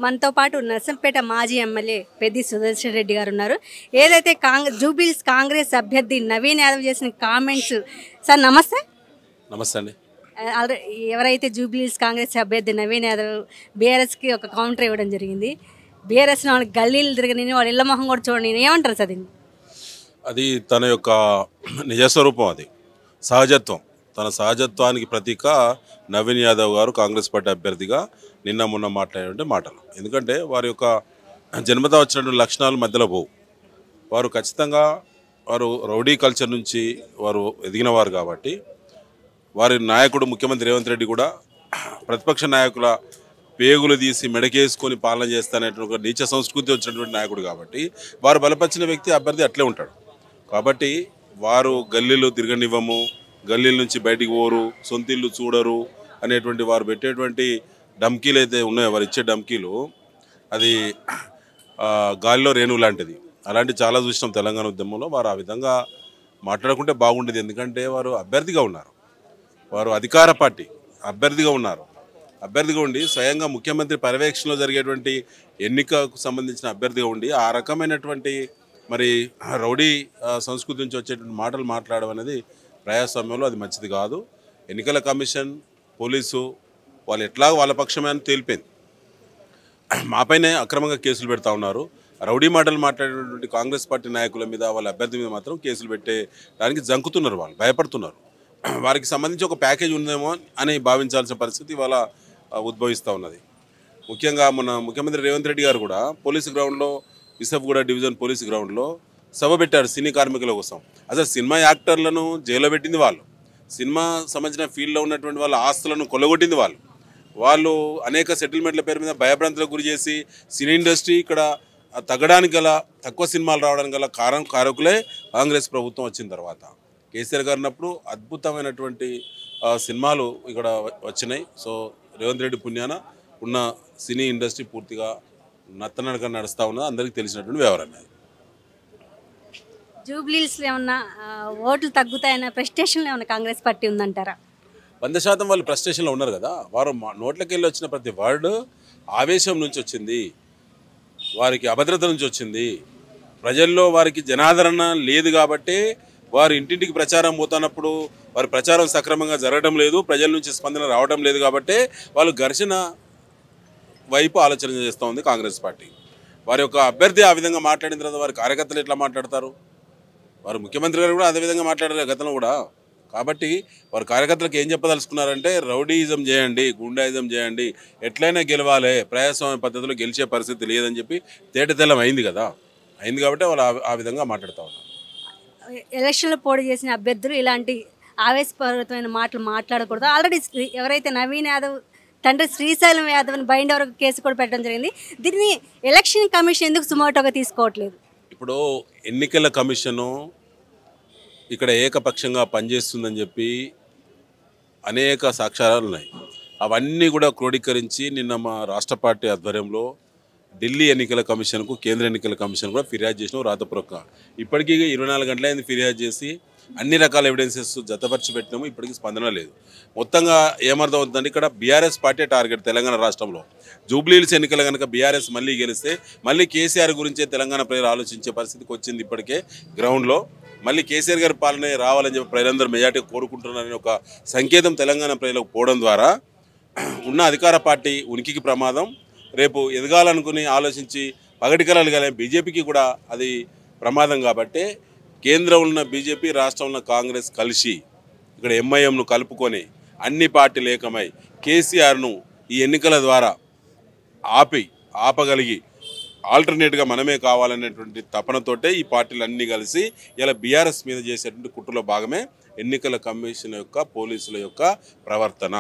మనతో పాటు నర్సంపేట మాజీ ఎమ్మెల్యే పెద్ది సుదర్శన్ రెడ్డి గారు ఉన్నారు. ఏదైతే జూబ్లీహిల్స్ కాంగ్రెస్ అభ్యర్థి నవీన్ యాదవ్ చేసిన కామెంట్స్, సార్ నమస్తే. నమస్తే అండి. ఎవరైతే జూబ్లీహిల్స్ కాంగ్రెస్ అభ్యర్థి నవీన్ యాదవ్ బీఆర్ఎస్కి ఒక కౌంటర్ ఇవ్వడం జరిగింది. బీఆర్ఎస్ వాళ్ళకి గల్లీలు తిరగని వాళ్ళ ఇళ్ల మొహం కూడా చూడండి, ఏమంటారు సార్ దీన్ని? అది తన యొక్క నిజస్వరూపం, అది సహజత్వం. తన సహజత్వానికి ప్రతీక నవీన్ యాదవ్ గారు కాంగ్రెస్ పార్టీ అభ్యర్థిగా నిన్న మొన్న మాట్లాడే మాటలు. ఎందుకంటే వారి యొక్క జన్మత వచ్చినటువంటి లక్షణాలు మధ్యలో పోవు. వారు ఖచ్చితంగా వారు రౌడీ కల్చర్ నుంచి వారు ఎదిగినవారు కాబట్టి, వారి నాయకుడు ముఖ్యమంత్రి రేవంత్ రెడ్డి కూడా ప్రతిపక్ష నాయకుల పేగులు తీసి మెడకేసుకొని పాలన చేస్తానేటువంటి ఒక నీచ సంస్కృతి వచ్చినటువంటి నాయకుడు కాబట్టి, వారు బలపరిచిన వ్యక్తి అభ్యర్థి అట్లే ఉంటాడు. కాబట్టి వారు గల్లీలు తిరగనివ్వము, గల్లీల నుంచి బయటికి పోరు, సొంతిల్లు చూడరు అనేటువంటి వారు పెట్టేటువంటి ధమ్కీలు అయితే ఉన్నాయో, వారు ఇచ్చే ధమ్కీలు అది గాలిలో రేణువు లాంటిది. అలాంటి చాలా చూసినాం తెలంగాణ ఉద్యమంలో. వారు ఆ విధంగా మాట్లాడుకుంటే బాగుండేది. ఎందుకంటే వారు అభ్యర్థిగా ఉన్నారు, వారు అధికార పార్టీ అభ్యర్థిగా ఉన్నారు. అభ్యర్థిగా ఉండి స్వయంగా ముఖ్యమంత్రి పర్యవేక్షణలో జరిగేటువంటి ఎన్నికకు సంబంధించిన అభ్యర్థిగా ఉండి ఆ రకమైనటువంటి మరి రౌడీ సంస్కృతి నుంచి వచ్చేటువంటి మాటలు మాట్లాడడం అనేది ప్రజాస్వామ్యంలో అది మంచిది కాదు. ఎన్నికల కమిషన్, పోలీసు వాళ్ళు ఎట్లాగో వాళ్ళ పక్షమే అని తేలిపోయింది. మాపైనే అక్రమంగా కేసులు పెడతా ఉన్నారు. రౌడీ మాటలు మాట్లాడేటువంటి కాంగ్రెస్ పార్టీ నాయకుల మీద, వాళ్ళ అభ్యర్థి మీద మాత్రం కేసులు పెట్టేదానికి జంకుతున్నారు, వాళ్ళు భయపడుతున్నారు. వారికి సంబంధించి ఒక ప్యాకేజ్ ఉందేమో అని భావించాల్సిన పరిస్థితి వాళ్ళ ఉద్భవిస్తూ ఉన్నది. ముఖ్యంగా మన ముఖ్యమంత్రి రేవంత్ రెడ్డి గారు కూడా పోలీసు గ్రౌండ్లో, విసఫ్గూడ డివిజన్ పోలీసు గ్రౌండ్లో సభ పెట్టారు సినీ కార్మికుల కోసం. అసలు సినిమా యాక్టర్లను జైల్లో పెట్టింది వాళ్ళు, సినిమా సంబంధించిన ఫీల్డ్లో ఉన్నటువంటి వాళ్ళ ఆస్తులను కొల్లగొట్టింది వాళ్ళు. వాళ్ళు అనేక సెటిల్మెంట్ల పేరు మీద భయభ్రాంతులకు గురి చేసి సినీ ఇండస్ట్రీ ఇక్కడ తగ్గడానికి గల, తక్కువ సినిమాలు రావడానికి గల కారకులే కాంగ్రెస్ ప్రభుత్వం వచ్చిన తర్వాత. కేసీఆర్ గారు ఉన్నప్పుడు అద్భుతమైనటువంటి సినిమాలు ఇక్కడ వచ్చినాయి. సో రేవంత్ రెడ్డి పుణ్యాన ఉన్న సినీ ఇండస్ట్రీ పూర్తిగా నత్తనడక నడుస్తూ ఉన్నది, అందరికీ తెలిసినటువంటి వ్యవహారం. జూబ్లీహిల్స్లో ఏమన్నా ఓట్లు తగ్గుతాయన్న ప్రెస్టేషన్లో ఏమన్నా కాంగ్రెస్ పార్టీ ఉందంటారా? 100% వాళ్ళు ప్రెస్టేషన్లో ఉన్నారు కదా. వారు నోట్లకి వెళ్ళి వచ్చిన ప్రతి వర్డ్ ఆవేశం నుంచి వచ్చింది, వారికి అభద్రత నుంచి వచ్చింది. ప్రజల్లో వారికి జనాదరణ లేదు కాబట్టి వారు ఇంటింటికి ప్రచారం పోతున్నప్పుడు వారి ప్రచారం సక్రమంగా జరగడం లేదు, ప్రజల నుంచి స్పందన రావడం లేదు కాబట్టి వాళ్ళు ఘర్షణ వైపు ఆలోచన చేస్తూ ఉంది కాంగ్రెస్ పార్టీ. వారి యొక్క అభ్యర్థి ఆ విధంగా మాట్లాడిన తర్వాత వారి కార్యకర్తలు ఎట్లా మాట్లాడతారు? వారు ముఖ్యమంత్రి గారు కూడా అదే విధంగా మాట్లాడారు గతంలో కూడా. కాబట్టి వారు కార్యకర్తలకు ఏం చెప్పదలుచుకున్నారంటే, రౌడీయిజం చేయండి, గుండాయిజం చేయండి, ఎట్లయినా గెలవాలి, ప్రజాస్వామ్య పద్ధతిలో గెలిచే పరిస్థితి లేదని చెప్పి తేటతెల్లం అయింది కదా. అయింది కాబట్టి వాళ్ళు ఆ విధంగా మాట్లాడుతూ ఉన్నారు. ఎలక్షన్లో పోటీ చేసిన అభ్యర్థులు ఇలాంటి ఆవేశపూరితమైన మాటలు మాట్లాడకూడదు. ఆల్రెడీ ఎవరైతే నవీన్ యాదవ్ తండ్రి శ్రీశైలం యాదవ్ని బైండ్ ఓవర్ కేసు కూడా పెట్టడం జరిగింది. దీన్ని ఎలక్షన్ కమిషన్ ఎందుకు సుమోటోగా తీసుకోవట్లేదు? ఇప్పుడు ఎన్నికల కమిషను ఇక్కడ ఏకపక్షంగా పనిచేస్తుందని చెప్పి అనేక సాక్ష్యాలు ఉన్నాయి. అవన్నీ కూడా క్రోడీకరించి నిన్న మా రాష్ట్ర పార్టీ ఆధ్వర్యంలో ఢిల్లీ ఎన్నికల కమిషన్కు, కేంద్ర ఎన్నికల కమిషన్ కూడా ఫిర్యాదు చేసినాం రాతపూర్వకంగా. ఇప్పటికీ 24 గంటలైంది ఫిర్యాదు చేసి, అన్ని రకాల ఎవిడెన్సెస్ జతపరిచి పెట్టినాము. ఇప్పటికీ స్పందన లేదు. మొత్తంగా ఏమర్థం అవుతుందంటే, ఇక్కడ బీఆర్ఎస్ పార్టీ టార్గెట్ తెలంగాణ రాష్ట్రంలో. జూబ్లీహిల్స్ ఎన్నికలు కనుక బీఆర్ఎస్ మళ్ళీ గెలిస్తే మళ్ళీ కేసీఆర్ గురించే తెలంగాణ ప్రజలు ఆలోచించే పరిస్థితికి వచ్చింది. ఇప్పటికే గ్రౌండ్లో మళ్ళీ కేసీఆర్ గారి పాలనే రావాలని చెప్పి ప్రజలందరూ మెజార్టీ కోరుకుంటున్నారని ఒక సంకేతం తెలంగాణ ప్రజలకు పోవడం ద్వారా ఉన్న అధికార పార్టీ ఉనికికి ప్రమాదం. రేపు ఎదగాలనుకుని ఆలోచించి పగటి కలలు కలిగే బీజేపీకి కూడా అది ప్రమాదం. కాబట్టి కేంద్రంలో ఉన్న బీజేపీ, రాష్ట్రంలో ఉన్న కాంగ్రెస్ కలిసి ఇక్కడ ఎంఐఎంను కలుపుకొని అన్ని పార్టీలు ఏకమై కేసీఆర్ను ఈ ఎన్నికల ద్వారా ఆపగలిగి ఆల్టర్నేట్గా మనమే కావాలనేటువంటి తపనతోటే ఈ పార్టీలు అన్నీ కలిసి ఇలా బీఆర్ఎస్ మీద చేసేటువంటి కుట్రలో భాగమే ఎన్నికల కమిషన్ యొక్క, పోలీసుల యొక్క ప్రవర్తన.